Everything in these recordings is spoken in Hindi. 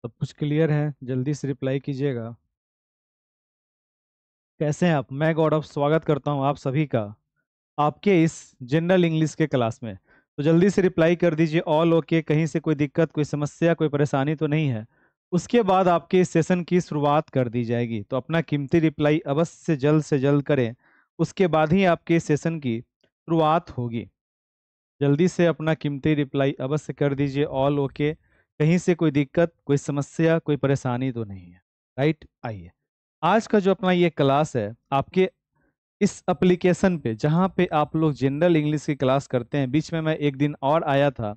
सब कुछ क्लियर है? जल्दी से रिप्लाई कीजिएगा। कैसे हैं आप? मैं गौरव स्वागत करता हूं आप सभी का आपके इस जनरल इंग्लिश के क्लास में। तो जल्दी से रिप्लाई कर दीजिए ऑल ओके, कहीं से कोई दिक्कत, कोई समस्या, कोई परेशानी तो नहीं है। उसके बाद आपके इस सेशन की शुरुआत कर दी जाएगी, तो अपना कीमती रिप्लाई अवश्य से जल्द करें। उसके बाद ही आपके इस सेशन की शुरुआत होगी। जल्दी से अपना कीमती रिप्लाई अवश्य कर दीजिए ऑल ओके, कहीं से कोई दिक्कत, कोई समस्या, कोई परेशानी तो नहीं है। राइट, आइए आज का जो अपना ये क्लास है आपके इस एप्लीकेशन पे, जहाँ पे आप लोग जनरल इंग्लिश की क्लास करते हैं। बीच में मैं एक दिन और आया था,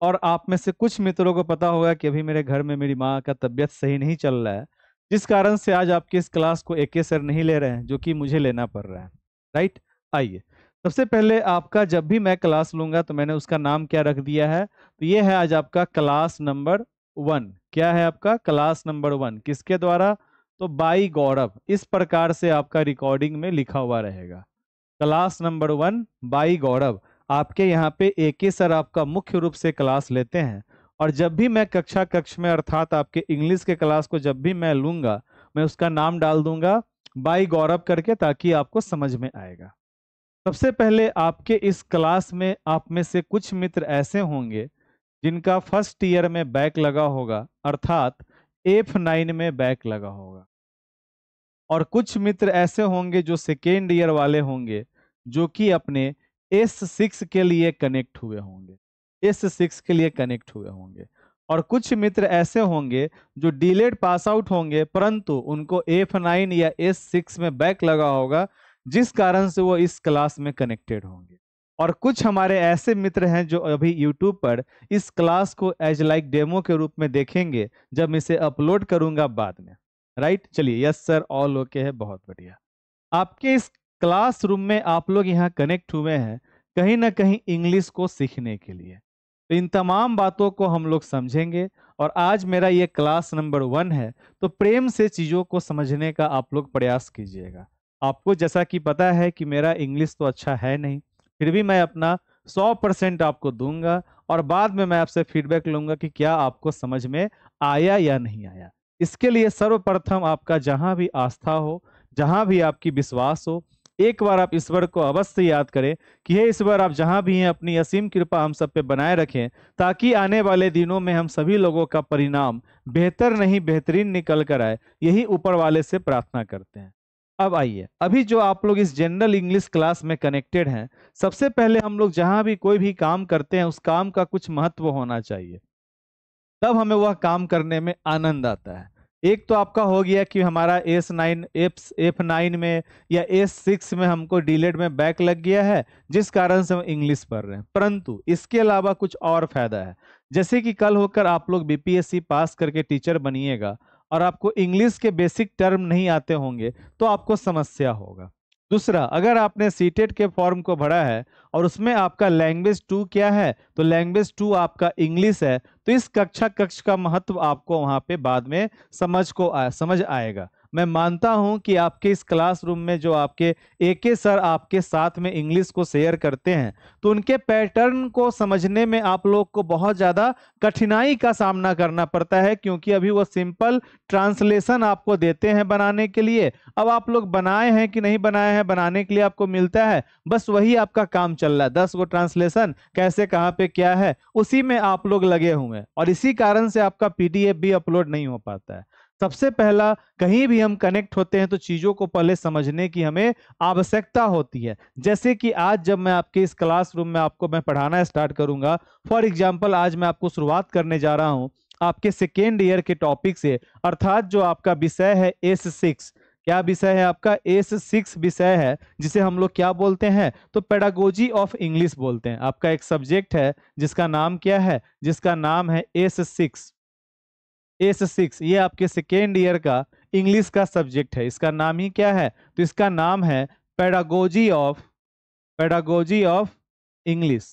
और आप में से कुछ मित्रों को पता होगा कि अभी मेरे घर में मेरी माँ का तबीयत सही नहीं चल रहा है, जिस कारण से आज आपकी इस क्लास को एके सर नहीं ले रहे हैं, जो कि मुझे लेना पड़ रहा है। राइट, आइए सबसे पहले आपका जब भी मैं क्लास लूंगा तो मैंने उसका नाम क्या रख दिया है, तो ये है आज आपका क्लास नंबर 1। क्या है आपका क्लास नंबर 1? किसके द्वारा? तो बाई गौरव। इस प्रकार से आपका रिकॉर्डिंग में लिखा हुआ रहेगा, क्लास नंबर 1 बाई गौरव। आपके यहाँ पे एक ही सर आपका मुख्य रूप से क्लास लेते हैं, और जब भी मैं कक्ष में अर्थात आपके इंग्लिश के क्लास को जब भी मैं लूंगा, मैं उसका नाम डाल दूंगा बाई गौरव करके, ताकि आपको समझ में आएगा। सबसे पहले आपके इस क्लास में आप में से कुछ मित्र ऐसे होंगे जिनका फर्स्ट ईयर में बैक लगा होगा, अर्थात F9 में बैक लगा होगा। और कुछ मित्र ऐसे होंगे जो सेकेंड ईयर वाले होंगे, जो कि अपने S6 के लिए कनेक्ट हुए होंगे, S6 के लिए कनेक्ट हुए होंगे। और कुछ मित्र ऐसे होंगे जो डिलेड पास आउट होंगे, परंतु उनको F9 या S6 में बैक लगा होगा, जिस कारण से वो इस क्लास में कनेक्टेड होंगे। और कुछ हमारे ऐसे मित्र हैं जो अभी YouTube पर इस क्लास को एज लाइक डेमो के रूप में देखेंगे, जब मैं इसे अपलोड करूंगा बाद में। राइट, चलिए, यस सर ऑल ओके है, बहुत बढ़िया। आपके इस क्लासरूम में आप लोग यहाँ कनेक्ट हुए हैं कहीं ना कहीं इंग्लिश को सीखने के लिए। तो इन तमाम बातों को हम लोग समझेंगे, और आज मेरा ये क्लास नंबर 1 है, तो प्रेम से चीज़ों को समझने का आप लोग प्रयास कीजिएगा। आपको जैसा कि पता है कि मेरा इंग्लिश तो अच्छा है नहीं, फिर भी मैं अपना 100% आपको दूंगा, और बाद में मैं आपसे फीडबैक लूंगा कि क्या आपको समझ में आया या नहीं आया। इसके लिए सर्वप्रथम आपका जहां भी आस्था हो, जहां भी आपकी विश्वास हो, एक बार आप ईश्वर को अवश्य याद करें कि हे ईश्वर, आप जहां भी हैं अपनी असीम कृपा हम सब पे बनाए रखें, ताकि आने वाले दिनों में हम सभी लोगों का परिणाम बेहतर नहीं बेहतरीन निकल कर आए। यही ऊपर वाले से प्रार्थना करते हैं। अब आइए, अभी जो आप लोग इस जनरल इंग्लिश क्लास में कनेक्टेड हैं, सबसे पहले हम लोग जहां भी कोई भी काम करते हैं, उस काम का कुछ महत्व होना चाहिए, तब हमें वह काम करने में आनंद आता है। एक तो आपका हो गया कि हमारा F9 में या S6 में हमको डिलेड में बैक लग गया है, जिस कारण से हम इंग्लिश पढ़ रहे हैं। परंतु इसके अलावा कुछ और फायदा है, जैसे कि कल होकर आप लोग BPSC पास करके टीचर बनिएगा, और आपको इंग्लिश के बेसिक टर्म नहीं आते होंगे, तो आपको समस्या होगा। दूसरा, अगर आपने सीटेट के फॉर्म को भरा है और उसमें आपका लैंग्वेज 2 क्या है, तो लैंग्वेज 2 आपका इंग्लिश है, तो इस कक्ष का महत्व आपको वहां पे बाद में समझ आएगा। मैं मानता हूं कि आपके इस क्लासरूम में जो आपके एके सर आपके साथ में इंग्लिश को शेयर करते हैं, तो उनके पैटर्न को समझने में आप लोग को बहुत ज़्यादा कठिनाई का सामना करना पड़ता है, क्योंकि अभी वो सिंपल ट्रांसलेशन आपको देते हैं बनाने के लिए। अब आप लोग बनाए हैं कि नहीं बनाए हैं, बनाने के लिए आपको मिलता है, बस वही आपका काम चल रहा है। 10 गो ट्रांसलेशन कैसे कहाँ पे क्या है, उसी में आप लोग लगे हुए हैं, और इसी कारण से आपका PDF भी अपलोड नहीं हो पाता है। सबसे पहला, कहीं भी हम कनेक्ट होते हैं तो चीज़ों को पहले समझने की हमें आवश्यकता होती है। जैसे कि आज जब मैं आपके इस क्लासरूम में आपको मैं पढ़ाना स्टार्ट करूंगा, फॉर एग्जाम्पल आज मैं आपको शुरुआत करने जा रहा हूं आपके सेकेंड ईयर के टॉपिक से, अर्थात जो आपका विषय है S6। क्या विषय है आपका? S6 विषय है, जिसे हम लोग क्या बोलते हैं, तो पेडागोजी ऑफ इंग्लिश बोलते हैं। आपका एक सब्जेक्ट है जिसका नाम क्या है, जिसका नाम है S6। S6 ये आपके सेकेंड ईयर का इंग्लिश का सब्जेक्ट है। इसका नाम ही क्या है, तो इसका नाम है पेडागोजी ऑफ इंग्लिश।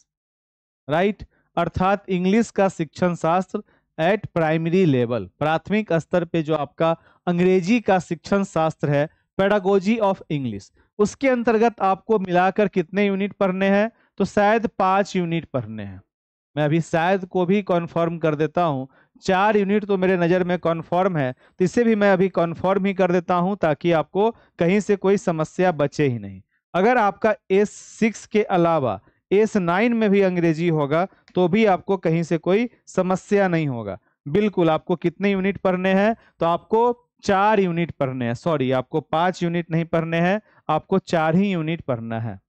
राइट, अर्थात इंग्लिश का शिक्षण शास्त्र एट प्राइमरी लेवल, प्राथमिक स्तर पे जो आपका अंग्रेजी का शिक्षण शास्त्र है, पेडागोजी ऑफ इंग्लिश। उसके अंतर्गत आपको मिलाकर कितने यूनिट पढ़ने हैं, तो शायद 5 यूनिट पढ़ने हैं। मैं अभी शायद को भी कॉन्फर्म कर देता हूँ। 4 यूनिट तो मेरे नज़र में कॉन्फर्म है, तो इसे भी मैं अभी कॉन्फर्म ही कर देता हूँ ताकि आपको कहीं से कोई समस्या बचे ही नहीं। अगर आपका S6 के अलावा S9 में भी अंग्रेजी होगा तो भी आपको कहीं से कोई समस्या नहीं होगा। बिल्कुल, आपको कितने यूनिट पढ़ने हैं? तो आपको 4 यूनिट पढ़ने हैं। सॉरी, आपको 5 यूनिट नहीं पढ़ने हैं, आपको 4 ही यूनिट पढ़ना है।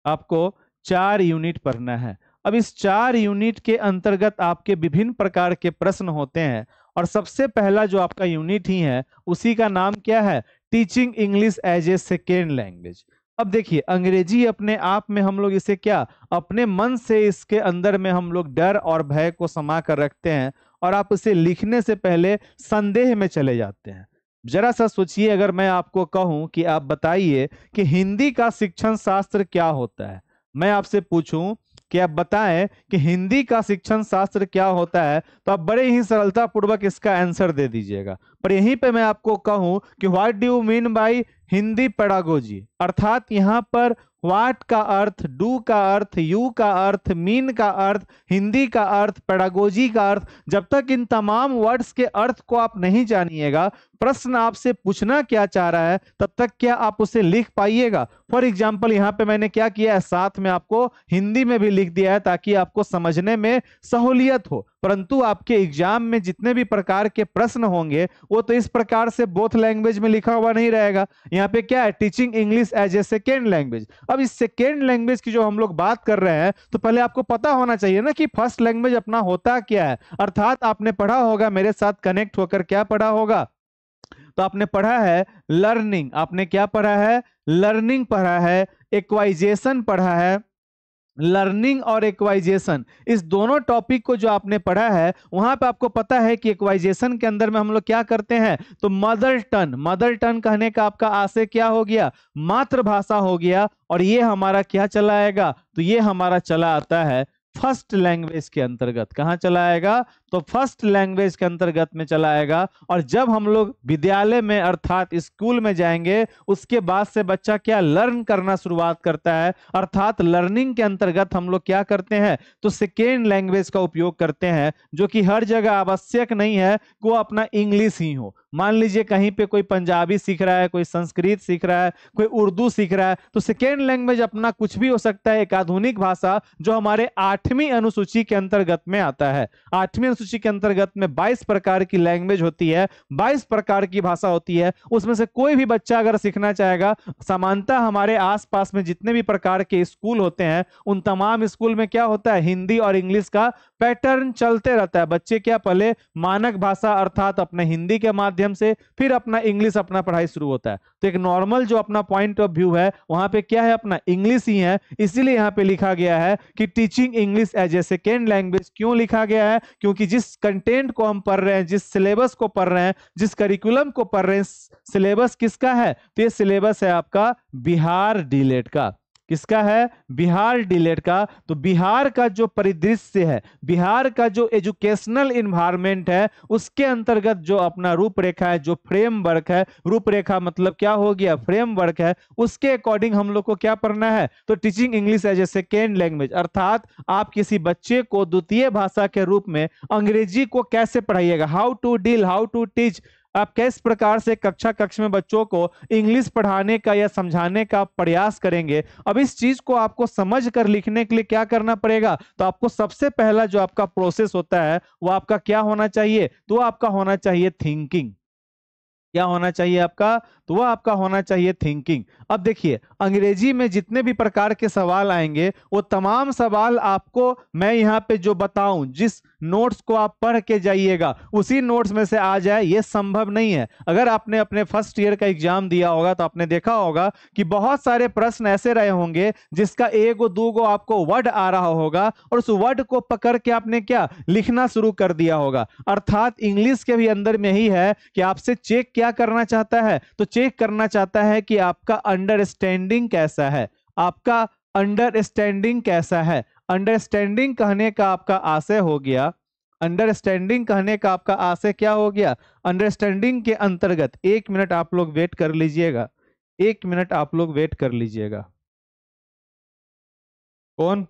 आपको 4 यूनिट पढ़ना है। अब इस 4 यूनिट के अंतर्गत आपके विभिन्न प्रकार के प्रश्न होते हैं, और सबसे पहला जो आपका यूनिट ही है उसी का नाम क्या है? Teaching English as a second language. अब देखिए, अंग्रेजी अपने आप में हम लोग इसे क्या, अपने मन से इसके अंदर में हम लोग डर और भय को समा कर रखते हैं, और आप इसे लिखने से पहले संदेह में चले जाते हैं। जरा सा सोचिए, अगर मैं आपको कहूं कि आप बताइए कि हिंदी का शिक्षण शास्त्र क्या होता है, मैं आपसे पूछूं कि आप बताएं कि हिंदी का शिक्षण शास्त्र क्या होता है, तो आप बड़े ही सरलता पूर्वक इसका आंसर दे दीजिएगा। पर यहीं पे मैं आपको कहूं कि what do you mean by Hindi pedagogy, अर्थात यहाँ पर व्हाट का अर्थ, डू का अर्थ, यू का अर्थ, मीन का अर्थ, हिंदी का अर्थ, पेडागोजी का अर्थ, जब तक इन तमाम वर्ड्स के अर्थ को आप नहीं जानिएगा, प्रश्न आपसे पूछना क्या चाह रहा है, तब तक क्या आप उसे लिख पाइएगा। फॉर एग्जाम्पल, यहाँ पे मैंने क्या किया है, साथ में आपको हिंदी में भी लिख दिया है ताकि आपको समझने में सहूलियत हो। परंतु आपके एग्जाम में जितने भी प्रकार के प्रश्न होंगे वो तो इस प्रकार से बोथ लैंग्वेज में लिखा हुआ नहीं रहेगा। यहाँ पे क्या है, teaching English as a second language. अब इस सेकेंड लैंग्वेज की जो हम लोग बात कर रहे हैं, तो पहले आपको पता होना चाहिए ना कि फर्स्ट लैंग्वेज अपना होता क्या है। अर्थात आपने पढ़ा होगा, मेरे साथ कनेक्ट होकर क्या पढ़ा होगा, तो आपने पढ़ा है लर्निंग। आपने क्या पढ़ा है? लर्निंग पढ़ा है, एक्वाइजेशन पढ़ा है। लर्निंग और एक्वाइजेशन, इस दोनों टॉपिक को जो आपने पढ़ा है, वहां पे आपको पता है कि एक्वाइजेशन के अंदर में हम लोग क्या करते हैं, तो मदर टंग, मदर टंग कहने का आपका आशय क्या हो गया, मातृभाषा हो गया। और ये हमारा क्या चला आएगा, तो ये हमारा चला आता है फर्स्ट लैंग्वेज के अंतर्गत। कहाँ चला आएगा, तो फर्स्ट लैंग्वेज के अंतर्गत में चला आएगा। और जब हम लोग विद्यालय में अर्थात स्कूल में जाएंगे, उसके बाद से बच्चा क्या लर्न करना शुरुआत करता है, अर्थात लर्निंग के अंतर्गत हम लोग क्या करते हैं, तो सेकेंड लैंग्वेज का उपयोग करते हैं, जो कि हर जगह आवश्यक नहीं है कि वो अपना इंग्लिश ही हो। मान लीजिए कहीं पे कोई पंजाबी सीख रहा है, कोई संस्कृत सीख रहा है, कोई उर्दू सीख रहा है, तो सेकेंड लैंग्वेज अपना कुछ भी हो सकता है, एक आधुनिक भाषा जो हमारे 8वीं अनुसूची के अंतर्गत में आता है। 8वीं अनुसूची के अंतर्गत में 22 प्रकार की लैंग्वेज होती है, 22 प्रकार की भाषा होती है। उसमें से कोई भी बच्चा अगर सीखना चाहेगा, समानता हमारे आसपास में जितने भी प्रकार के स्कूल होते हैं, उन तमाम स्कूल में क्या होता है, हिंदी और इंग्लिश का पैटर्न चलते रहता है। बच्चे क्या पहले मानक भाषा अर्थात अपने हिंदी के माध्यम से, फिर अपना इंग्लिश अपना पढ़ाई शुरू होता है। तो एक नॉर्मल जो अपना पॉइंट ऑफ व्यू है, वहां पे क्या है, अपना इंग्लिश ही है। इसीलिए यहाँ पे लिखा गया है कि teaching English as a second language. क्यों लिखा गया है? क्योंकि जिस कंटेंट को हम पढ़ रहे हैं, जिस सिलेबस को पढ़ रहे हैं, जिस करिकुलम को पढ़ रहे हैं, सिलेबस किसका है, तो ये सिलेबस है आपका बिहार डीलेट का। किसका है? बिहार डीलेट का। तो बिहार का जो परिदृश्य है, बिहार का जो एजुकेशनल इन्वायरमेंट है, उसके अंतर्गत जो अपना रूपरेखा है, जो फ्रेमवर्क है, रूपरेखा मतलब क्या हो गया, फ्रेमवर्क है, उसके अकॉर्डिंग हम लोग को क्या पढ़ना है, तो teaching English as a second language. अर्थात आप किसी बच्चे को द्वितीय भाषा के रूप में अंग्रेजी को कैसे पढ़ाइएगा, how to deal, how to teach, आप किस प्रकार से कक्षा में बच्चों को इंग्लिश पढ़ाने का या समझाने का प्रयास करेंगे। अब इस चीज को आपको समझ कर लिखने के लिए क्या करना पड़ेगा, तो आपको सबसे पहला जो आपका प्रोसेस होता है वो आपका क्या होना चाहिए, तो आपका होना चाहिए थिंकिंग। क्या होना चाहिए आपका, तो वह आपका होना चाहिए थिंकिंग। अब देखिए, अंग्रेजी में जितने भी प्रकार के सवाल आएंगे, वो तमाम सवाल आपको मैं यहाँ पे जो बताऊं, जिस नोट्स को आप पढ़ के जाइएगा उसी नोट्स में से आ जाए, ये संभव नहीं है। अगर आपने अपने फर्स्ट ईयर का एग्जाम दिया होगा तो आपने देखा होगा कि बहुत सारे प्रश्न ऐसे रहे होंगे जिसका एगो दूगो आपको वर्ड आ रहा होगा, और उस वर्ड को पकड़ के आपने क्या लिखना शुरू कर दिया होगा। अर्थात इंग्लिश के भी अंदर में ही है कि आपसे चेक क्या करना चाहता है, तो चेक करना चाहता है कि आपका अंडरस्टैंडिंग कैसा है, आपका अंडरस्टैंडिंग कैसा है। अंडरस्टैंडिंग कहने का आपका आशय हो गया, अंडरस्टैंडिंग कहने का आपका आशय क्या हो गया, अंडरस्टैंडिंग के अंतर्गत, 1 मिनट आप लोग वेट कर लीजिएगा, 1 मिनट आप लोग वेट कर लीजिएगा। कौन?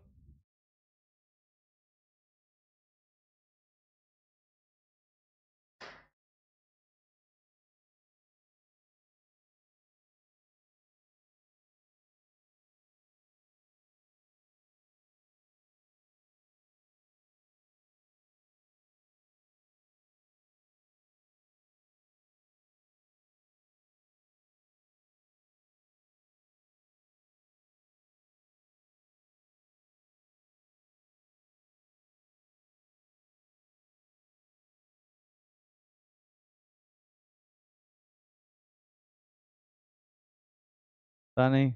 पता नहीं,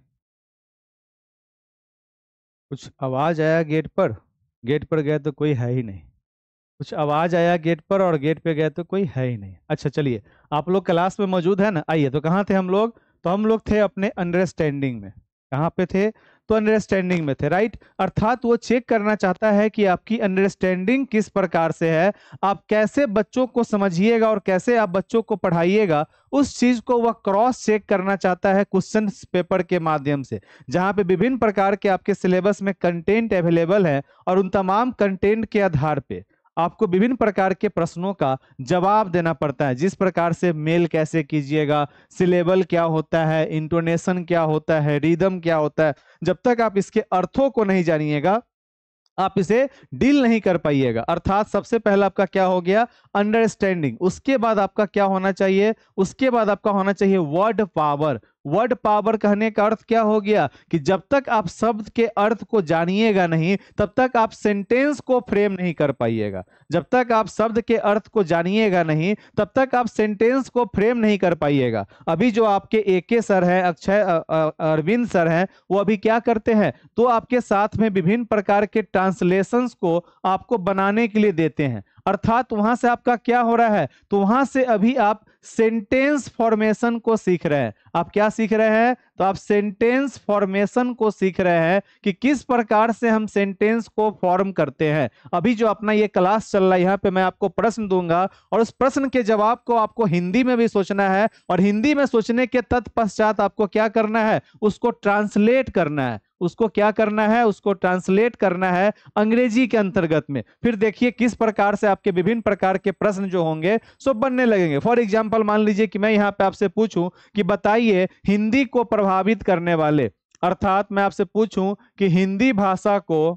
कुछ आवाज आया गेट पर गए तो कोई है ही नहीं। कुछ आवाज आया गेट पर और गेट पे गए तो कोई है ही नहीं। अच्छा चलिए, आप लोग क्लास में मौजूद है ना? आइए, तो कहाँ थे हम लोग? तो हम लोग थे अपने अंडरस्टैंडिंग में। कहाँ पे थे? तो अंडरस्टैंडिंग में थे, राइट। अर्थात वो चेक करना चाहता है कि आपकी अंडरस्टैंडिंग किस प्रकार से है, आप कैसे बच्चों को समझिएगा और कैसे आप बच्चों को पढ़ाइएगा, उस चीज को वह क्रॉस चेक करना चाहता है क्वेश्चन पेपर के माध्यम से, जहां पे विभिन्न प्रकार के आपके सिलेबस में कंटेंट अवेलेबल है और उन तमाम कंटेंट के आधार पे आपको विभिन्न प्रकार के प्रश्नों का जवाब देना पड़ता है। जिस प्रकार से मेल कैसे कीजिएगा, सिलेबल क्या होता है, इंटोनेशन क्या होता है, रिदम क्या होता है, जब तक आप इसके अर्थों को नहीं जानिएगा आप इसे डील नहीं कर पाइएगा। अर्थात सबसे पहला आपका क्या हो गया? अंडरस्टैंडिंग। उसके बाद आपका क्या होना चाहिए? उसके बाद आपका होना चाहिए वर्ड पावर। वर्ड पावर कहने का अर्थ क्या हो गया कि जब तक आप शब्द के अर्थ को जानिएगा नहीं तब तक आप सेंटेंस को फ्रेम नहीं कर पाइएगा। जब तक आप शब्द के अर्थ को जानिएगा नहीं तब तक आप सेंटेंस को फ्रेम नहीं कर पाइएगा। अभी जो आपके एके सर हैं, अक्षय अरविंद सर हैं, वो अभी क्या करते हैं? तो आपके साथ में विभिन्न प्रकार के ट्रांसलेशंस को आपको बनाने के लिए देते हैं। अर्थात वहां से आपका क्या हो रहा है? तो वहां से अभी आप सेंटेंस फॉर्मेशन को सीख रहे हैं। आप क्या सीख रहे हैं? तो आप सेंटेंस फॉर्मेशन को सीख रहे हैं कि किस प्रकार से हम सेंटेंस को फॉर्म करते हैं। अभी जो अपना ये क्लास चल रहा है, यहाँ पे मैं आपको प्रश्न दूंगा और उस प्रश्न के जवाब को आपको हिंदी में भी सोचना है और हिंदी में सोचने के तत्पश्चात आपको क्या करना है? उसको ट्रांसलेट करना है। उसको क्या करना है? उसको ट्रांसलेट करना है अंग्रेजी के अंतर्गत में। फिर देखिए किस प्रकार से आपके विभिन्न प्रकार के प्रश्न जो होंगे सो बनने लगेंगे। फॉर एग्जांपल मान लीजिए कि मैं यहाँ पे आपसे पूछूं कि बताइए हिंदी को प्रभावित करने वाले, अर्थात मैं आपसे पूछूं कि हिंदी भाषा को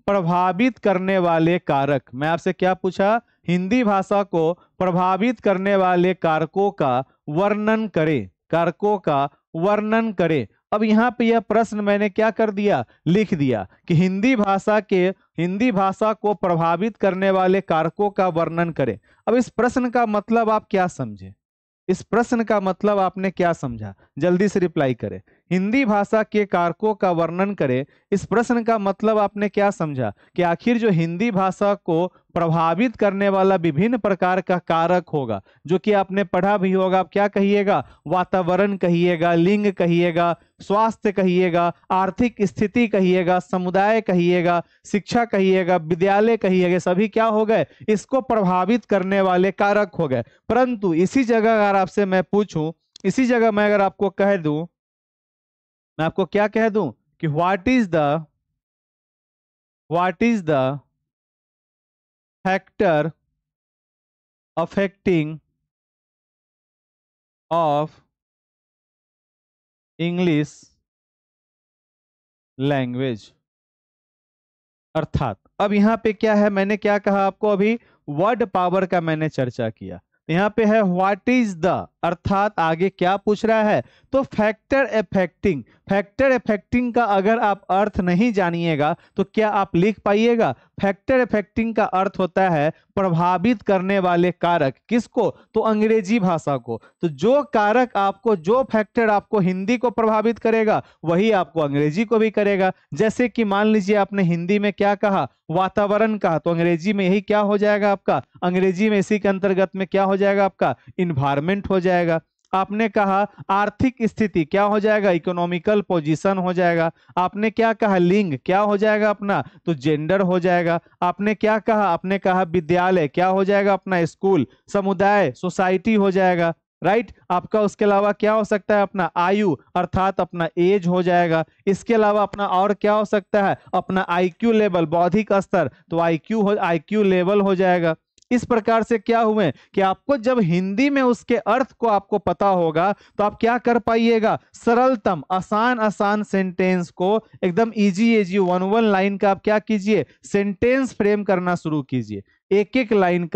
प्रभावित करने वाले कारक। मैं आपसे क्या पूछा? हिंदी भाषा को प्रभावित करने वाले कारकों का वर्णन करें। कारकों का वर्णन करें। अब यहाँ पे यह प्रश्न मैंने क्या कर दिया? लिख दिया कि हिंदी भाषा को प्रभावित करने वाले कारकों का वर्णन करें। अब इस प्रश्न का मतलब आप क्या समझे? इस प्रश्न का मतलब आपने क्या समझा? जल्दी से रिप्लाई करें। हिंदी भाषा के कारकों का वर्णन करें, इस प्रश्न का मतलब आपने क्या समझा? कि आखिर जो हिंदी भाषा को प्रभावित करने वाला विभिन्न प्रकार का कारक होगा, जो कि आपने पढ़ा भी होगा। आप क्या कहिएगा? वातावरण कहिएगा, लिंग कहिएगा, स्वास्थ्य कहिएगा, आर्थिक स्थिति कहिएगा, समुदाय कहिएगा, शिक्षा कहिएगा, विद्यालय कहिएगा, सभी क्या हो गए? इसको प्रभावित करने वाले कारक हो गए। परंतु इसी जगह अगर आपसे मैं पूछूं, इसी जगह मैं अगर आपको कह दूं, मैं आपको क्या कह दूं कि what is the factor affecting of English language. अर्थात अब यहाँ पे क्या है? मैंने क्या कहा आपको? अभी वर्ड पावर का मैंने चर्चा किया। तो यहाँ पे है व्हाट इज द, अर्थात आगे क्या पूछ रहा है? तो फैक्टर अफेक्टिंग। फैक्टर अफेक्टिंग का अगर आप अर्थ नहीं जानिएगा तो क्या आप लिख पाइएगा? फैक्टर अफेक्टिंग का अर्थ होता है प्रभावित करने वाले कारक। किसको? तो अंग्रेजी भाषा को। तो जो कारक आपको, जो फैक्टर आपको हिंदी को प्रभावित करेगा वही आपको अंग्रेजी को भी करेगा। जैसे कि मान लीजिए आपने हिंदी में क्या कहा? वातावरण कहा, तो अंग्रेजी में यही क्या हो जाएगा आपका? अंग्रेजी में इसी के अंतर्गत में क्या हो जाएगा आपका? इन्वायरमेंट हो जाएगा। आपने कहा आर्थिक स्थिति, क्या हो जाएगा? इकोनॉमिकल पोजीशन हो जाएगा। आपने क्या कहा? लिंग, क्या हो जाएगा अपना? तो जेंडर हो जाएगा। आपने क्या कहा? आपने कहा विद्यालय, क्या हो जाएगा अपना? स्कूल। समुदाय, सोसाइटी हो जाएगा, राइट। आपका उसके अलावा क्या हो सकता है? अपना आयु, अर्थात अपना एज हो जाएगा। इसके अलावा अपना और क्या हो सकता है? अपना आईक्यू लेवल, बौद्धिक स्तर, तो आईक्यू लेवल हो जाएगा। इस प्रकार से क्या हुए कि आपको जब हिंदी में उसके अर्थ को आपको पता होगा तो आप क्या कर पाइएगा? सरलतम, आसान सेंटेंस को एकदम इजी वन लाइन का आप क्या कीजिए? सेंटेंस फ्रेम करना शुरू कीजिए। एक लाइन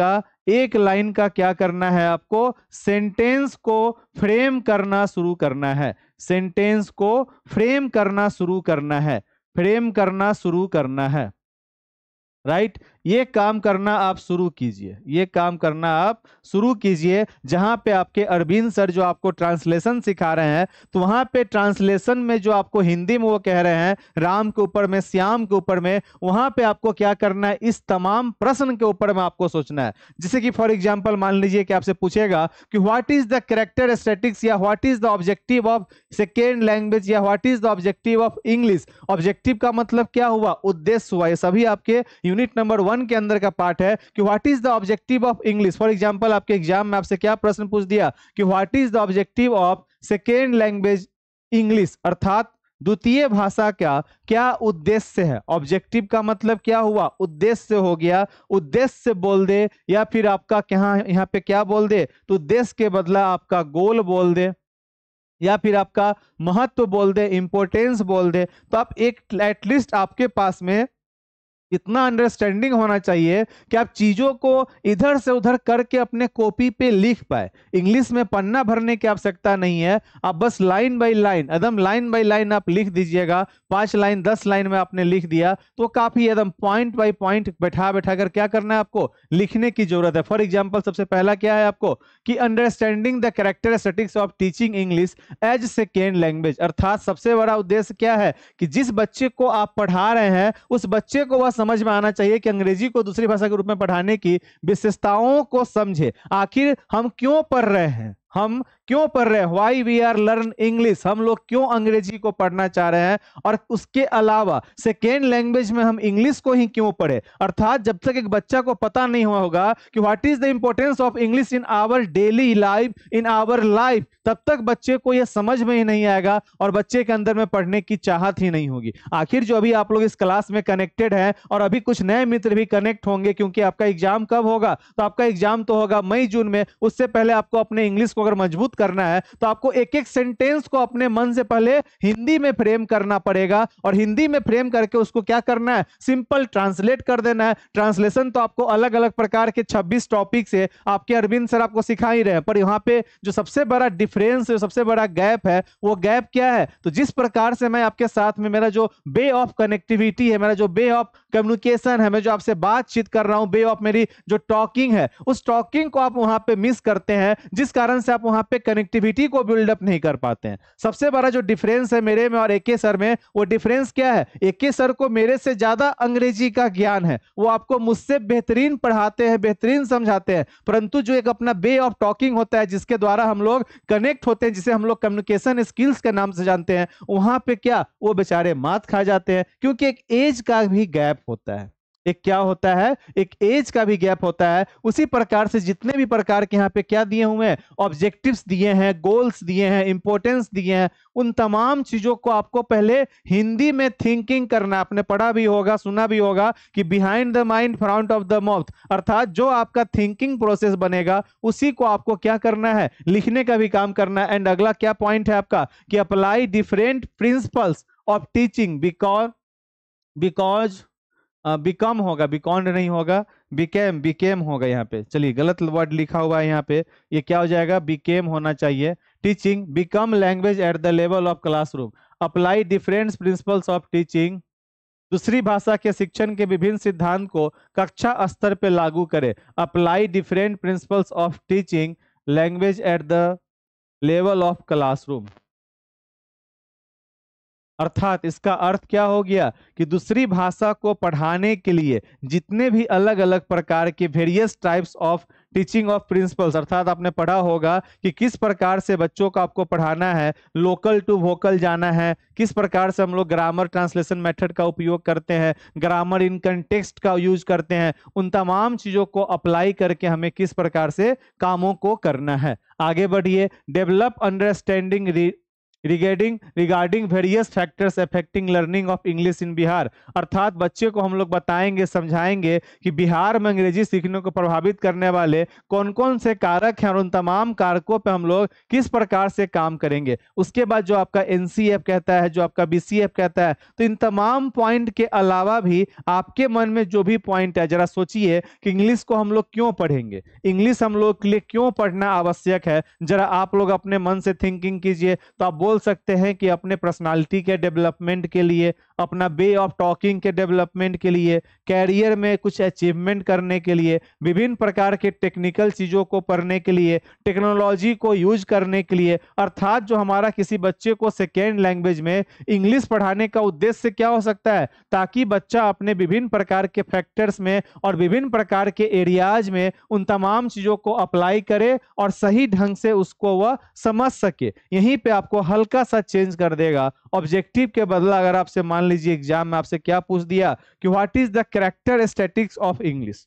का क्या करना है आपको? सेंटेंस को फ्रेम करना शुरू करना है। सेंटेंस को फ्रेम करना शुरू करना है। राइट। ये काम करना आप शुरू कीजिए, ये काम करना आप शुरू कीजिए। जहां पे आपके अरविंद सर जो आपको ट्रांसलेशन सिखा रहे हैं, तो वहां पे ट्रांसलेशन में जो आपको हिंदी में वो कह रहे हैं राम के ऊपर में, श्याम के ऊपर में, वहां पे आपको क्या करना है, इस तमाम प्रश्न के ऊपर में आपको सोचना है। जैसे कि फॉर एग्जांपल मान लीजिए कि आपसे पूछेगा कि व्हाट इज द कैरेक्टरिस्टिक्स या what is the objective of second language या what is the objective of English. Objective का मतलब क्या हुआ, उद्देश्य हुआ। ये सभी आपके यूनिट नंबर 1 के अंदर का पार्ट है कि what is the objective of English. For example आपके एग्जाम में आपसे क्या प्रश्न पूछ दिया कि what is the objective of second language English, अर्थात द्वितीय भाषा का क्या उद्देश्य है। ऑब्जेक्टिव का मतलब क्या हुआ, उद्देश्य हो गया। उद्देश्य बोल दे या फिर आपका क्या यहाँ पे क्या बोल दे, तो उद्देश्य के बदला आपका गोल बोल दे या फिर आपका महत्व बोल दे, इंपॉर्टेंस बोल दे। तो आप एक एटलीस्ट आपके पास में इतना अंडरस्टैंडिंग होना चाहिए कि आप चीजों को इधर से उधर करके अपने कॉपी पे लिख पाए। इंग्लिश में पन्ना भरने की आवश्यकता नहीं है, आप बस लाइन बाय लाइन, एकदम लाइन बाय लाइन आप लिख दीजिएगा। 5 लाइन 10 लाइन में आपने लिख दिया तो काफी एकदम पॉइंट बाय पॉइंट बैठा बैठा कर क्या करना है, आपको लिखने की जरूरत है। फॉर एग्जाम्पल सबसे पहला क्या है आपको कि understanding the characteristics of teaching English as second language, अर्थात सबसे बड़ा उद्देश्य क्या है कि जिस बच्चे को आप पढ़ा रहे हैं उस बच्चे को वह समझ में आना चाहिए कि अंग्रेजी को दूसरी भाषा के रूप में पढ़ाने की विशेषताओं को समझे। आखिर हम क्यों पढ़ रहे हैं, हम क्यों पढ़ रहे हैं, why we are learn English, हम लोग क्यों अंग्रेजी को पढ़ना चाह रहे हैं, और उसके अलावा सेकेंड लैंग्वेज में हम इंग्लिश को ही क्यों पढ़े। अर्थात जब तक एक बच्चा को पता नहीं हुआ होगा कि what is the importance of English in our daily life, in our life, तब तक बच्चे को यह समझ में ही नहीं आएगा और बच्चे के अंदर में पढ़ने की चाहत ही नहीं होगी। आखिर जो अभी आप लोग इस क्लास में कनेक्टेड हैं और अभी कुछ नए मित्र भी कनेक्ट होंगे, क्योंकि आपका एग्जाम कब होगा, तो आपका एग्जाम तो होगा मई जून में। उससे पहले आपको अपने इंग्लिश को अगर मजबूत करना है तो आपको एक एक सेंटेंस को अपने मन से पहले हिंदी में फ्रेम करना पड़ेगा, और हिंदी में फ्रेम करके उसको क्या करना है, सिंपल ट्रांसलेट कर देना है। ट्रांसलेशन तो आपको अलग अलग प्रकार के 26 टॉपिक से आपके अरविंद सर आपको सिखा ही रहे हैं, पर यहाँ पे जो सबसे बड़ा डिफरेंस, जो सबसे बड़ा गैप है, वो गैप क्या है, तो जिस प्रकार से मैं आपके साथ में मेरा जो वे ऑफ कनेक्टिविटी है, मेरा जो वे ऑफ कम्युनिकेशन है, मैं जो आपसे बातचीत कर रहा हूं, वे ऑफ मेरी जो टॉकिंग है, उस टॉकिंग को आप वहां पे मिस करते हैं, जिस कारण से आप वहां पे कनेक्टिविटी को बिल्डअप नहीं कर पाते हैं। सबसे बड़ा जो डिफरेंस है मेरे में और एके सर में, वो डिफरेंस क्या है, एके सर को मेरे से ज्यादा अंग्रेजी का ज्ञान है, वो आपको मुझसे बेहतरीन पढ़ाते हैं, बेहतरीन समझाते हैं, परंतु जो एक अपना वे ऑफ टॉकिंग होता है जिसके द्वारा हम लोग कनेक्ट होते हैं, जिसे हम लोग कम्युनिकेशन स्किल्स के नाम से जानते हैं, वहां पे क्या वो बेचारे मात खा जाते हैं, क्योंकि एक एज का भी गैप होता है। एक क्या होता है, एक एज का भी गैप होता है। उसी प्रकार से जितने भी प्रकार के यहाँ पे क्या दिए हुए हैं, ऑब्जेक्टिव्स दिए हैं, गोल्स दिए हैं, इंपॉर्टेंस दिए हैं, उन तमाम चीजों को आपको पहले हिंदी में थिंकिंग करना। आपने पढ़ा भी होगा, सुना भी होगा कि behind the mind front of the mouth, अर्थात जो आपका थिंकिंग प्रोसेस बनेगा उसी को आपको क्या करना है, लिखने का भी काम करना है। एंड अगला क्या पॉइंट है आपका कि apply different principles of teaching because become होगा, बिकॉन्ड नहीं होगा, बिकेम होगा। यहाँ पे चलिए गलत वर्ड लिखा हुआ है यहाँ पे, ये क्या हो जाएगा, बिकेम होना चाहिए। Teaching become language at the level of classroom, apply different principles of teaching, दूसरी भाषा के शिक्षण के विभिन्न सिद्धांत को कक्षा स्तर पे लागू करें। Apply different principles of teaching language at the level of classroom, अर्थात इसका अर्थ क्या हो गया कि दूसरी भाषा को पढ़ाने के लिए जितने भी अलग अलग प्रकार के various types of teaching of principles, अर्थात आपने पढ़ा होगा कि किस प्रकार से बच्चों को आपको पढ़ाना है, लोकल टू वोकल जाना है, किस प्रकार से हम लोग ग्रामर ट्रांसलेशन मेथड का उपयोग करते हैं, ग्रामर इन कंटेक्स्ट का यूज करते हैं, उन तमाम चीजों को अप्लाई करके हमें किस प्रकार से कामों को करना है। आगे बढ़िए, develop understanding regarding various factors affecting learning of English इन बिहार, अर्थात बच्चे को हम लोग बताएंगे, समझाएंगे कि बिहार में अंग्रेजी सीखने को प्रभावित करने वाले कौन कौन से कारक हैं और उन तमाम कारकों पे हम लोग किस प्रकार से काम करेंगे। उसके बाद जो आपका एनसीएफ कहता है, जो आपका बीसीएफ कहता है, तो इन तमाम पॉइंट के अलावा भी आपके मन में जो भी पॉइंट है, जरा सोचिए कि इंग्लिश को हम लोग क्यों पढ़ेंगे, इंग्लिश हम लोग के लिए क्यों पढ़ना आवश्यक है। जरा आप लोग अपने मन से थिंकिंग कीजिए, तो आप बोल सकते हैं कि अपने पर्सनालिटी के डेवलपमेंट के लिए, अपना वे ऑफ टॉकिंग के डेवलपमेंट के लिए, कैरियर में कुछ अचीवमेंट करने के लिए, विभिन्न प्रकार के टेक्निकल चीजों को पढ़ने के लिए, टेक्नोलॉजी को यूज करने के लिए। अर्थात जो हमारा किसी बच्चे को सेकेंड लैंग्वेज में इंग्लिश पढ़ाने का उद्देश्य क्या हो सकता है, ताकि बच्चा अपने विभिन्न प्रकार के फैक्टर्स में और विभिन्न प्रकार के एरियाज में उन तमाम चीजों को अप्लाई करे और सही ढंग से उसको वह समझ सके। यहीं पे आपको हल्का सा चेंज कर देगा। ऑब्जेक्टिव के बदला अगर आपसे मान लीजिए एग्जाम में आपसे क्या पूछ दिया कि what is the characteristics of English,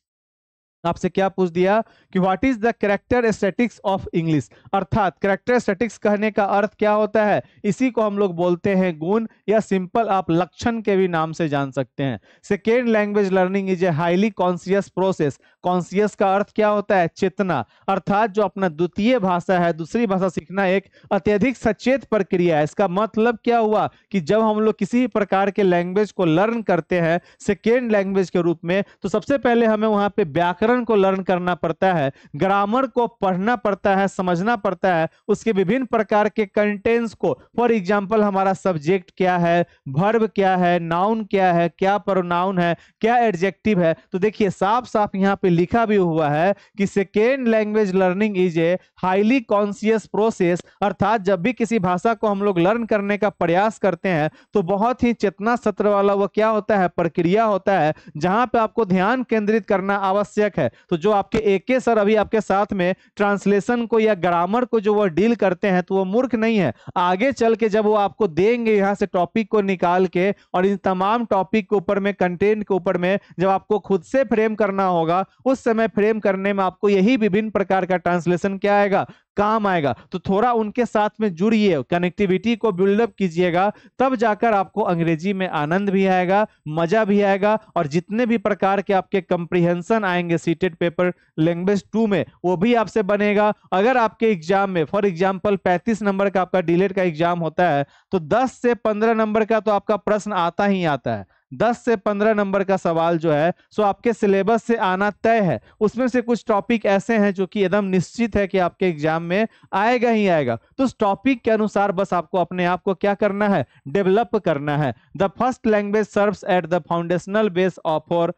आपसे क्या पूछ दिया कि what is the characteristics of English, अर्थात कैरेक्टरिस्टिक्स कहने का अर्थ क्या होता है, इसी को हम लोग बोलते हैं गुण, या सिंपल आप लक्षण के भी नाम से जान सकते हैं। Second language learning is a highly conscious process. Conscious का अर्थ क्या होता है, चेतना, अर्थात जो अपना द्वितीय भाषा है, दूसरी भाषा सीखना एक अत्यधिक सचेत प्रक्रिया है। इसका मतलब क्या हुआ कि जब हम लोग किसी प्रकार के लैंग्वेज को लर्न करते हैं सेकेंड लैंग्वेज के रूप में, तो सबसे पहले हमें वहां पे व्याकरण को लर्न करना पड़ता है, ग्रामर को पढ़ना पड़ता है, समझना पड़ता है, उसके विभिन्न प्रकार के कंटेंट्स को, फॉर एग्जांपल हमारा सब्जेक्ट क्या है, वर्ब क्या है, नाउन क्या है, क्या प्रोनाउन है, क्या एडजेक्टिव है। तो देखिए साफ साफ यहाँ पे लिखा भी हुआ है कि second language learning is a highly conscious process, अर्थात जब भी किसी भाषा को हम लोग लर्न करने का प्रयास करते हैं तो बहुत ही चेतना सत्र वाला वो क्या होता है, प्रक्रिया होता है, जहां पे आपको ध्यान केंद्रित करना आवश्यक है। तो जो आपके एके सर अभी आपके साथ में ट्रांसलेशन को या ग्रामर को जो वो डील करते हैं, तो वो मूर्ख नहीं है। आगे चल के जब वो आपको देंगे यहां से टॉपिक को निकाल के, और इन तमाम टॉपिक के ऊपर में, कंटेंट के ऊपर में जब आपको खुद से फ्रेम करना होगा, उस समय फ्रेम करने में आपको यही विभिन्न प्रकार का ट्रांसलेशन क्या आएगा, काम आएगा। तो थोड़ा उनके साथ में जुड़िए, कनेक्टिविटी को बिल्डअप कीजिएगा, तब जाकर आपको अंग्रेजी में आनंद भी आएगा, मजा भी आएगा, और जितने भी प्रकार के आपके कंप्रीहेंशन आएंगे सीटेड पेपर लैंग्वेज 2 में, वो भी आपसे बनेगा। अगर आपके एग्जाम में फॉर एग्जांपल 35 नंबर का आपका डीलेट का एग्जाम होता है, तो 10 से 15 नंबर का तो आपका प्रश्न आता ही आता है। 10 से 15 नंबर का सवाल जो है सो आपके सिलेबस से आना तय है। उसमें से कुछ टॉपिक ऐसे हैं जो कि एकदम निश्चित है कि आपके एग्जाम में आएगा ही आएगा। तो उस टॉपिक के अनुसार बस आपको अपने आप को क्या करना है, डेवलप करना है। The first language serves at the foundational base of for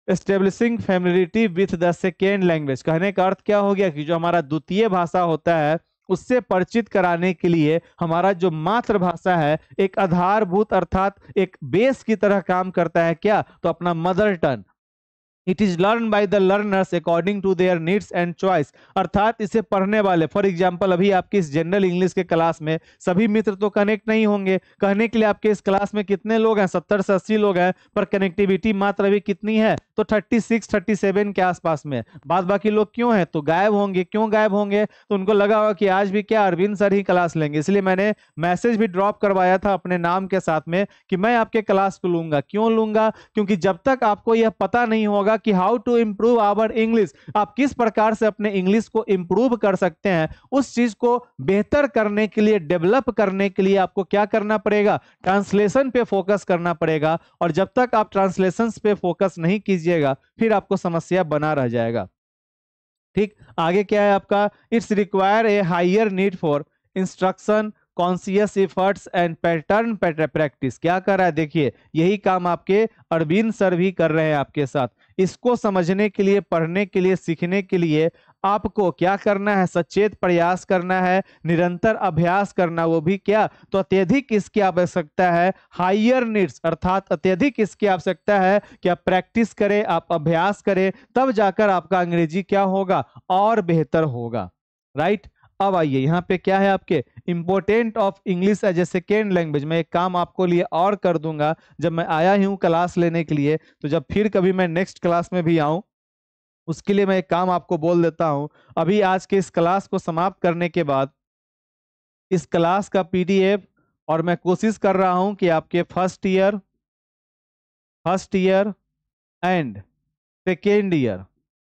establishing familiarity with the second language. कहने का अर्थ क्या हो गया कि जो हमारा द्वितीय भाषा होता है उससे परिचित कराने के लिए हमारा जो मातृभाषा है एक आधारभूत अर्थात एक बेस की तरह काम करता है। क्या, तो अपना mother tongue. It is learn by the learners according to their needs and choice, अर्थात इसे पढ़ने वाले, फॉर एग्जांपल अभी आपकी इस जनरल इंग्लिश के क्लास में सभी मित्र तो कनेक्ट नहीं होंगे। कहने के लिए आपके इस क्लास में कितने लोग हैं, 70 से 80 लोग हैं, पर कनेक्टिविटी मात्र अभी कितनी है, तो 36 37 के आसपास में। बाद बाकी लोग क्यों हैं, तो गायब होंगे। क्यों गायब होंगे, तो उनको लगा होगा कि आज भी क्या अरविंद सर ही क्लास लेंगे, इसलिए मैंने मैसेज भी ड्रॉप करवाया था अपने नाम के साथ में कि मैं आपके क्लास को लूंगा। क्यों लूंगा, क्योंकि जब तक आपको यह पता नहीं होगा कि how to improve our English, आप किस प्रकार से अपने इंग्लिश को इंप्रूव कर सकते हैं, उस चीज को बेहतर करने के लिए, डेवलप करने के लिए आपको क्या करना पड़ेगा, ट्रांसलेशन पे फोकस करना पड़ेगा। और जब तक आप ट्रांसलेशन पे फोकस नहीं कीजिएगा फिर आपको समस्या बना रह जाएगा। ठीक, आगे क्या है आपका, it's require a higher need for instruction, conscious efforts and pattern practice. क्या कर रहा है, देखिए यही काम आपके अरविंद सर भी कर रहे हैं आपके साथ। इसको समझने के लिए, पढ़ने के लिए, सीखने के लिए आपको क्या करना है, सचेत प्रयास करना है, निरंतर अभ्यास करना, वो भी क्या, तो अत्यधिक इसकी आवश्यकता है, हायर नीड्स, अर्थात अत्यधिक इसकी आवश्यकता है कि आप प्रैक्टिस करें, आप अभ्यास करें, तब जाकर आपका अंग्रेजी क्या होगा, और बेहतर होगा। राइट, अब आइए यहाँ पे क्या है आपके important of English as a second language. मैं एक काम आपको लिए और कर दूंगा, जब मैं आया ही हूँ क्लास लेने के लिए, तो जब फिर कभी मैं नेक्स्ट क्लास में भी आऊं उसके लिए मैं एक काम आपको बोल देता हूं। अभी आज के इस क्लास को समाप्त करने के बाद इस क्लास का पीडीएफ, और मैं कोशिश कर रहा हूं कि आपके first year and second year,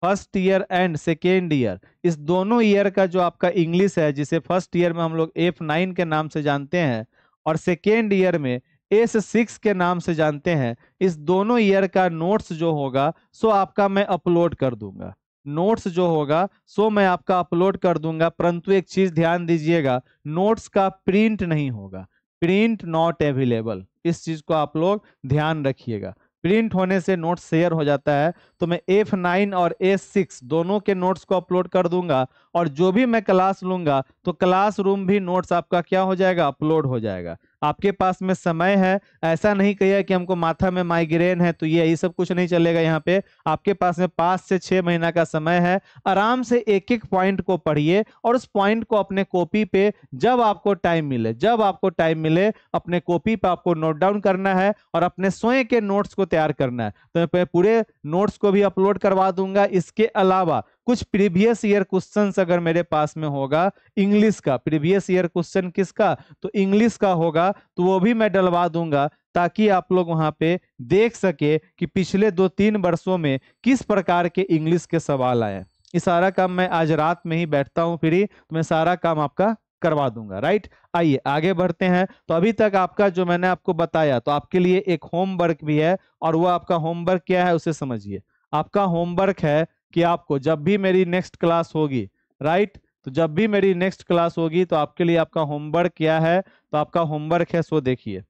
first year and second year, इस दोनों ईयर का जो आपका इंग्लिश है, जिसे फर्स्ट ईयर में हम लोग F9 के नाम से जानते हैं और सेकेंड ईयर में S6 के नाम से जानते हैं, इस दोनों ईयर का नोट्स जो होगा सो आपका मैं अपलोड कर दूंगा। नोट्स जो होगा सो मैं आपका अपलोड कर दूंगा, परंतु एक चीज ध्यान दीजिएगा, नोट्स का प्रिंट नहीं होगा, प्रिंट नॉट अवेलेबल। इस चीज को आप लोग ध्यान रखिएगा। प्रिंट होने से नोट्स शेयर हो जाता है, तो मैं F9 और A6 दोनों के नोट्स को अपलोड कर दूंगा, और जो भी मैं क्लास लूंगा तो क्लासरूम भी नोट्स आपका क्या हो जाएगा, अपलोड हो जाएगा। आपके पास में समय है, ऐसा नहीं कहिए कि हमको माथा में माइग्रेन है तो ये सब कुछ नहीं चलेगा। यहाँ पे आपके पास में 5 से 6 महीना का समय है, आराम से एक एक पॉइंट को पढ़िए, और उस पॉइंट को अपने कॉपी पे जब आपको टाइम मिले अपने कॉपी पे आपको नोट डाउन करना है और अपने स्वयं के नोट्स को तैयार करना है। तो मैं पूरे नोट्स को भी अपलोड करवा दूंगा। इसके अलावा कुछ प्रीवियस ईयर क्वेश्चंस अगर मेरे पास में होगा इंग्लिश का, प्रीवियस ईयर क्वेश्चन किसका, तो इंग्लिश का होगा, तो वो भी मैं डलवा दूंगा, ताकि आप लोग वहां पे देख सके कि पिछले 2-3 वर्षों में किस प्रकार के इंग्लिश के सवाल आए। ये सारा काम मैं आज रात में ही बैठता हूँ फ्री, तो मैं सारा काम आपका करवा दूंगा। राइट, आइए आगे बढ़ते हैं। तो अभी तक आपका जो मैंने आपको बताया, तो आपके लिए एक होमवर्क भी है, और वो आपका होमवर्क क्या है उसे समझिए। आपका होमवर्क है कि आपको जब भी मेरी नेक्स्ट क्लास होगी, राइट, तो जब भी मेरी नेक्स्ट क्लास होगी तो आपके लिए आपका होमवर्क क्या है, तो आपका होमवर्क है सो देखिए।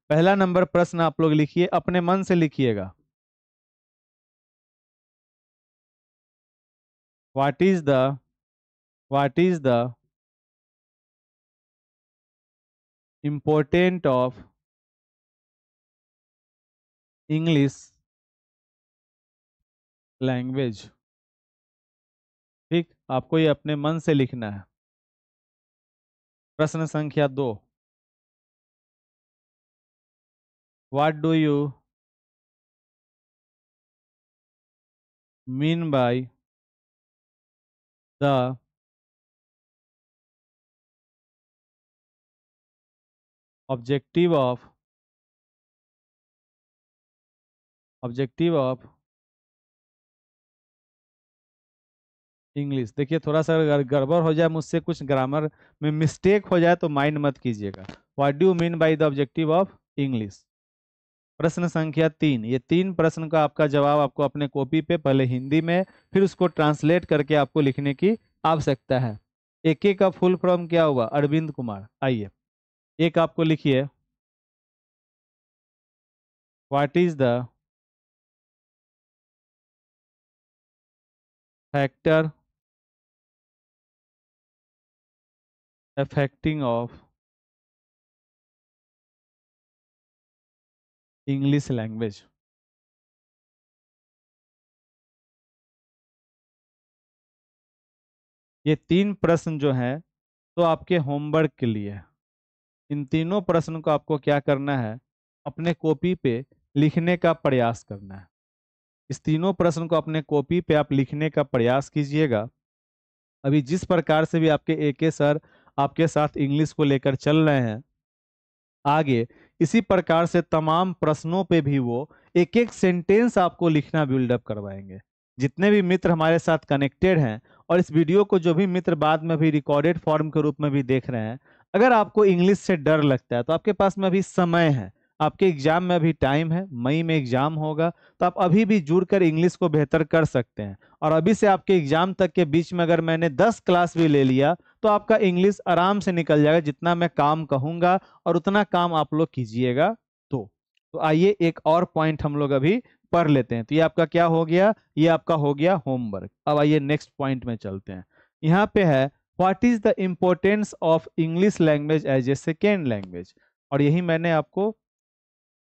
पहला नंबर प्रश्न आप लोग लिखिए, अपने मन से लिखिएगा। What is the important of English language. ठीक, आपको ये अपने मन से लिखना है। प्रश्न संख्या 2, what do you mean by the objective of English. देखिए थोड़ा सा अगर गड़बड़ हो जाए मुझसे, कुछ ग्रामर में मिस्टेक हो जाए तो माइंड मत कीजिएगा। What do you mean by the objective of English. प्रश्न संख्या 3, ये 3 प्रश्न का आपका जवाब आपको अपने कॉपी पे पहले हिंदी में, फिर उसको ट्रांसलेट करके आपको लिखने की आवश्यकता है। एक का फुल फॉर्म क्या हुआ, अरविंद कुमार। आइए एक आपको लिखिए, what is the factor affecting of English language. ये 3 प्रश्न जो हैं तो आपके होमवर्क के लिए है। इन तीनों प्रश्न को आपको क्या करना है, अपने कॉपी पे लिखने का प्रयास करना है। इस तीनों प्रश्न को अपने कॉपी पे आप लिखने का प्रयास कीजिएगा। अभी जिस प्रकार से भी आपके AK सर आपके साथ इंग्लिश को लेकर चल रहे हैं, आगे इसी प्रकार से तमाम प्रश्नों पे भी वो एक एक सेंटेंस आपको लिखना बिल्डअप करवाएंगे। जितने भी मित्र हमारे साथ कनेक्टेड हैं, और इस वीडियो को जो भी मित्र बाद में भी रिकॉर्डेड फॉर्म के रूप में भी देख रहे हैं, अगर आपको इंग्लिश से डर लगता है तो आपके पास में अभी समय है, आपके एग्जाम में अभी टाइम है, मई में एग्जाम होगा, तो आप अभी भी जुड़कर इंग्लिश को बेहतर कर सकते हैं। और अभी से आपके एग्जाम तक के बीच में अगर मैंने 10 क्लास भी ले लिया तो आपका इंग्लिश आराम से निकल जाएगा, जितना मैं काम कहूंगा और उतना काम आप लोग कीजिएगा। तो आइए एक और पॉइंट हम लोग अभी पढ़ लेते हैं। तो ये आपका क्या हो गया, ये आपका हो गया होमवर्क। अब आइए नेक्स्ट पॉइंट में चलते हैं। यहाँ पे है, what is the importance of English language as a second language. और यही मैंने आपको,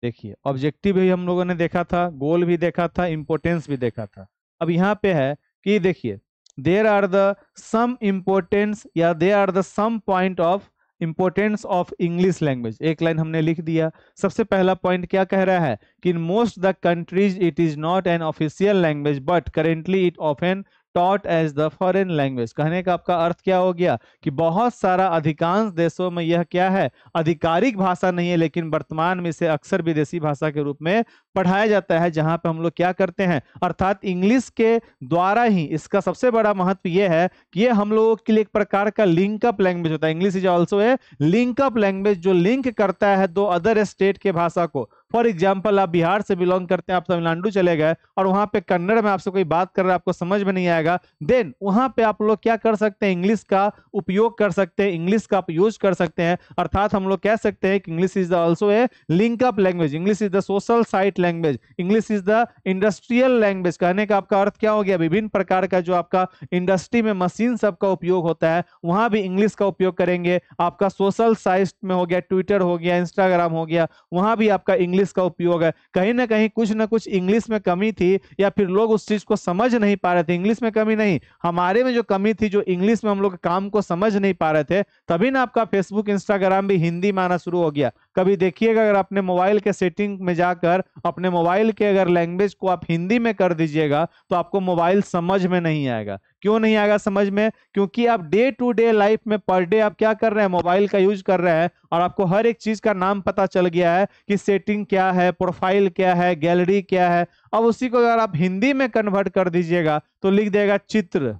देखिए ऑब्जेक्टिव भी हम लोगों ने देखा था, गोल भी देखा था, इंपोर्टेंस भी देखा था। अब यहाँ पे है कि देखिए, there are the some importance या there are the some point of importance of English language. एक लाइन हमने लिख दिया। सबसे पहला पॉइंट क्या कह रहा है कि in most the countries it is not an official language but currently it often taught as the foreign language. कहने का आपका अर्थ क्या हो गया कि बहुत सारा, अधिकांश देशों में यह क्या है, आधिकारिक भाषा नहीं है, लेकिन वर्तमान में इसे अक्सर विदेशी भाषा के रूप में पढ़ाया जाता है, जहां पे हम लोग क्या करते हैं, अर्थात इंग्लिश के द्वारा ही। इसका सबसे बड़ा महत्व यह है कि ये हम लोगों के लिए एक प्रकार का लिंक अप लैंग्वेज होता है। English is also a link up language, जो लिंक करता है दो अदर स्टेट के भाषा को। फॉर एग्जाम्पल, आप बिहार से बिलोंग करते हैं, आप तमिलनाडु चले गए और वहां पे कन्नड़ में आपसे कोई बात कर रहा है, आपको समझ में नहीं आएगा, देन वहां पे आप लोग क्या कर सकते हैं, इंग्लिश का उपयोग कर सकते हैं, इंग्लिश का आप यूज कर सकते हैं। अर्थात हम लोग कह सकते हैं कि English is also a link up language, English is the social site language, English is the industrial language. कहने का आपका अर्थ क्या हो गया, विभिन्न प्रकार का जो आपका इंडस्ट्री में मशीन सबका उपयोग होता है, वहां भी इंग्लिश का उपयोग करेंगे। आपका सोशल साइट में हो गया, ट्विटर हो गया, इंस्टाग्राम हो गया, वहां भी आपका इंग्लिश का उपयोग है। कहीं ना कहीं कुछ ना कुछ इंग्लिश में कमी थी, या फिर लोग उस चीज को समझ नहीं पा रहे थे। इंग्लिश में कमी नहीं, हमारे में जो कमी थी, जो इंग्लिश में हम लोग काम को समझ नहीं पा रहे थे, तभी ना आपका फेसबुक इंस्टाग्राम भी हिंदी में आना शुरू हो गया। कभी देखिएगा, अगर अपने मोबाइल के सेटिंग में जाकर अपने मोबाइल के अगर लैंग्वेज को आप हिंदी में कर दीजिएगा, तो आपको मोबाइल समझ में नहीं आएगा। क्यों नहीं आएगा समझ में? क्योंकि आप डे टू डे लाइफ में पर डे आप क्या कर रहे हैं, मोबाइल का यूज कर रहे हैं, और आपको हर एक चीज का नाम पता चल गया है कि सेटिंग क्या है, प्रोफाइल क्या है, गैलरी क्या है। अब उसी को अगर आप हिंदी में कन्वर्ट कर दीजिएगा, तो लिख देगा चित्र,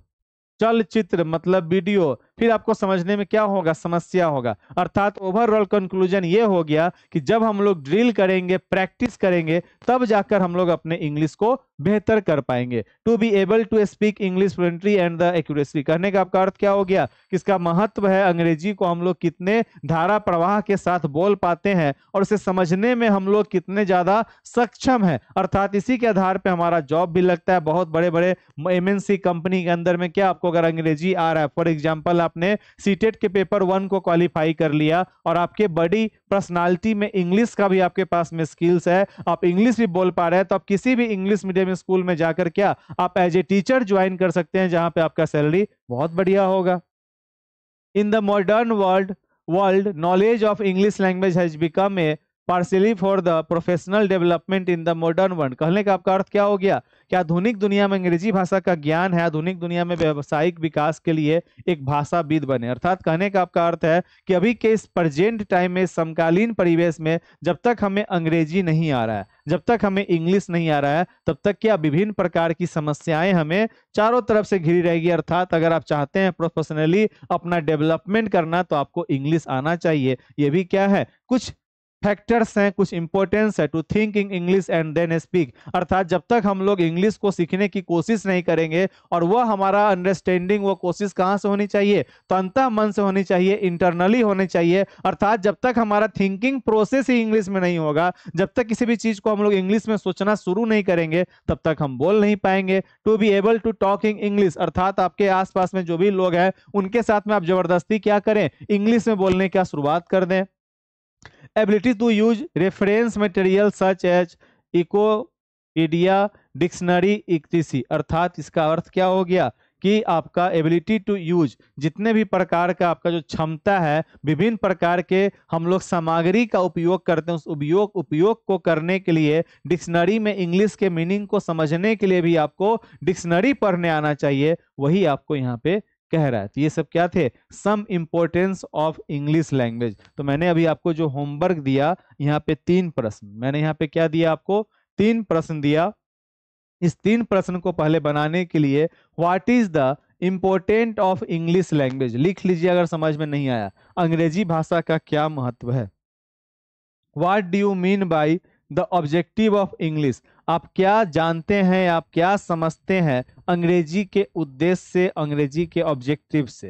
चलचित्र मतलब वीडियो, फिर आपको समझने में क्या होगा, समस्या होगा। अर्थात ओवरऑल कंक्लूजन ये हो गया कि जब हम लोग ड्रिल करेंगे, प्रैक्टिस करेंगे, तब जाकर हम लोग अपने इंग्लिश को बेहतर कर पाएंगे। To be able to speak English fluently and the accuracy, कहने का आपका अर्थ क्या हो गया कि इसका महत्व है अंग्रेजी को हम लोग कितने धारा प्रवाह के साथ बोल पाते हैं और उसे समझने में हम लोग कितने ज्यादा सक्षम हैं। अर्थात इसी के आधार पर हमारा जॉब भी लगता है। बहुत बड़े बड़े एमएनसी कंपनी के अंदर में क्या आपको अगर अंग्रेजी आ रहा है, फॉर एग्जाम्पल आपने सीटेट के पेपर 1 को क्वालिफाई कर लिया और आपके बड़ी पर्सनालिटी में इंग्लिश का भी आपके पास में स्किल्स है, आप इंग्लिश भी बोल पा रहे हैं, तो आप किसी भी इंग्लिश मीडियम स्कूल में जाकर क्या आप एज ए टीचर ज्वाइन कर सकते हैं, जहां पे आपका सैलरी बहुत बढ़िया होगा। In the modern world knowledge of English language has become a partially for the professional development in the modern world. कहने का आपका अर्थ क्या हो गया कि आधुनिक दुनिया में अंग्रेजी भाषा का ज्ञान है, आधुनिक दुनिया में व्यावसायिक विकास के लिए एक भाषाविद बने। अर्थात कहने का आपका अर्थ है कि अभी के इस प्रेजेंट टाइम में, समकालीन परिवेश में, जब तक हमें अंग्रेजी नहीं आ रहा है, जब तक हमें इंग्लिश नहीं आ रहा है, तब तक क्या विभिन्न प्रकार की समस्याएं हमें चारों तरफ से घिरी रहेगी। अर्थात अगर आप चाहते हैं प्रोफेशनली अपना डेवलपमेंट करना, तो आपको इंग्लिश आना चाहिए। ये भी क्या है, कुछ फैक्टर्स हैं, कुछ इंपॉर्टेंस है to think in English and then speak. अर्थात जब तक हम लोग इंग्लिश को सीखने की कोशिश नहीं करेंगे, और वह हमारा अंडरस्टैंडिंग, वो कोशिश कहाँ से होनी चाहिए, तो अंतः मन से होनी चाहिए, इंटरनली होनी चाहिए। अर्थात जब तक हमारा थिंकिंग प्रोसेस ही इंग्लिश में नहीं होगा, जब तक किसी भी चीज को हम लोग इंग्लिश में सोचना शुरू नहीं करेंगे, तब तक हम बोल नहीं पाएंगे। To be able to talk in English, अर्थात आपके आसपास में जो भी लोग हैं, उनके साथ में आप जबरदस्ती क्या करें, इंग्लिश में बोलने की शुरुआत कर दें। Ability to use reference material such as Wikipedia, dictionary, etc। अर्थात इसका अर्थ क्या हो गया कि आपका एबिलिटी टू यूज, जितने भी प्रकार का आपका जो क्षमता है, विभिन्न प्रकार के हम लोग सामग्री का उपयोग करते हैं, उस उपयोग को करने के लिए, डिक्शनरी में इंग्लिश के मीनिंग को समझने के लिए भी आपको डिक्शनरी पढ़ने आना चाहिए। वही आपको यहाँ पे कह रहा है। तो ये सब क्या थे, सम इंपॉर्टेंस ऑफ इंग्लिश लैंग्वेज। तो मैंने अभी आपको जो होमवर्क दिया, यहाँ पे 3 प्रश्न, मैंने यहाँ पे क्या दिया आपको, 3 प्रश्न दिया। इस 3 प्रश्न को पहले बनाने के लिए what is the important of English language लिख लीजिए, अगर समझ में नहीं आया। अंग्रेजी भाषा का क्या महत्व है, what do you mean by the objective of English, आप क्या जानते हैं, आप क्या समझते हैं अंग्रेजी के उद्देश्य से, अंग्रेजी के ऑब्जेक्टिव से।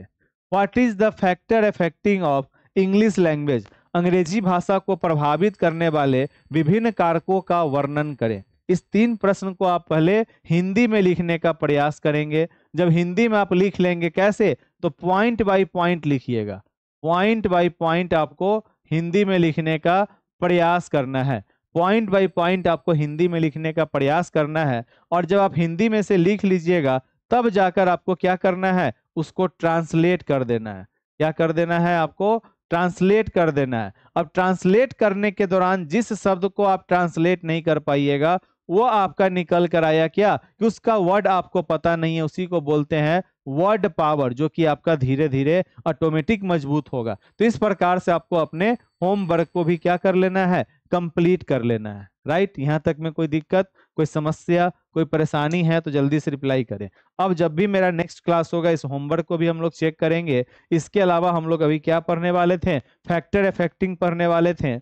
What is the factor affecting of English language, अंग्रेजी भाषा को प्रभावित करने वाले विभिन्न कारकों का वर्णन करें। इस 3 प्रश्न को आप पहले हिंदी में लिखने का प्रयास करेंगे। जब हिंदी में आप लिख लेंगे, कैसे, तो पॉइंट बाय पॉइंट लिखिएगा, पॉइंट बाय पॉइंट आपको हिंदी में लिखने का प्रयास करना है, पॉइंट बाय पॉइंट आपको हिंदी में लिखने का प्रयास करना है। और जब आप हिंदी में से लिख लीजिएगा, तब जाकर आपको क्या करना है, उसको ट्रांसलेट कर देना है। क्या कर देना है, आपको ट्रांसलेट कर देना है। अब ट्रांसलेट करने के दौरान जिस शब्द को आप ट्रांसलेट नहीं कर पाइएगा, वो आपका निकल कर आया क्या कि उसका वर्ड आपको पता नहीं है, उसी को बोलते हैं वर्ड पावर, जो कि आपका धीरे धीरे ऑटोमेटिक मजबूत होगा। तो इस प्रकार से आपको अपने होमवर्क को भी क्या कर लेना है, कंप्लीट कर लेना है। राइट, यहाँ तक में कोई दिक्कत, कोई समस्या, कोई परेशानी है तो जल्दी से रिप्लाई करें। अब जब भी मेरा नेक्स्ट क्लास होगा इस होमवर्क को भी हम लोग चेक करेंगे। इसके अलावा हम लोग अभी क्या पढ़ने वाले थे, फैक्टर इफेक्टिंग पढ़ने वाले थे।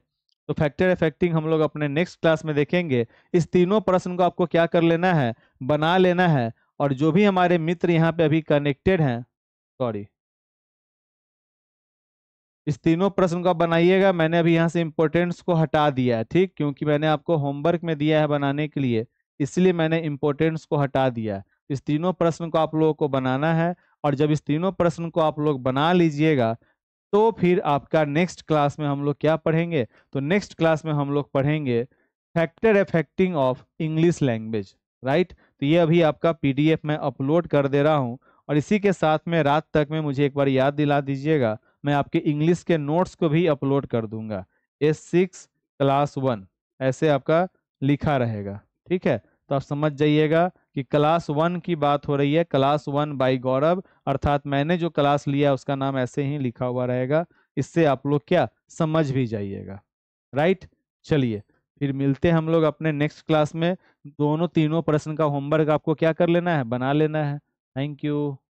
तो फैक्टर इफेक्टिंग हम लोग अपने नेक्स्ट क्लास में देखेंगे। इस तीनों प्रश्न को आपको क्या कर लेना है, बना लेना है। और जो भी हमारे मित्र यहाँ पे अभी कनेक्टेड हैं, सॉरी, इस तीनों प्रश्न को आप बनाइएगा। मैंने अभी यहाँ से इम्पोर्टेंट्स को हटा दिया है, ठीक, क्योंकि मैंने आपको होमवर्क में दिया है बनाने के लिए, इसलिए मैंने इम्पोर्टेंट्स को हटा दिया है। इस तीनों प्रश्न को आप लोगों को बनाना है। और जब इस तीनों प्रश्न को आप लोग बना लीजिएगा तो फिर आपका नेक्स्ट क्लास में हम लोग क्या पढ़ेंगे, तो नेक्स्ट क्लास में हम लोग पढ़ेंगे factor affecting of English language. Right, तो ये अभी आपका पीडीएफ मैं अपलोड कर दे रहा हूँ। और इसी के साथ में रात तक में मुझे एक बार याद दिला दीजिएगा, मैं आपके इंग्लिश के नोट्स को भी अपलोड कर दूंगा। S6 क्लास 1 ऐसे आपका लिखा रहेगा, ठीक है। तो आप समझ जाइएगा कि क्लास 1 की बात हो रही है, क्लास 1 बाई गौरव, अर्थात मैंने जो क्लास लिया उसका नाम ऐसे ही लिखा हुआ रहेगा। इससे आप लोग क्या समझ भी जाइएगा। राइट, चलिए फिर मिलते हैं हम लोग अपने नेक्स्ट क्लास में। दोनों तीनों प्रश्न का होमवर्क आपको क्या कर लेना है, बना लेना है। Thank you.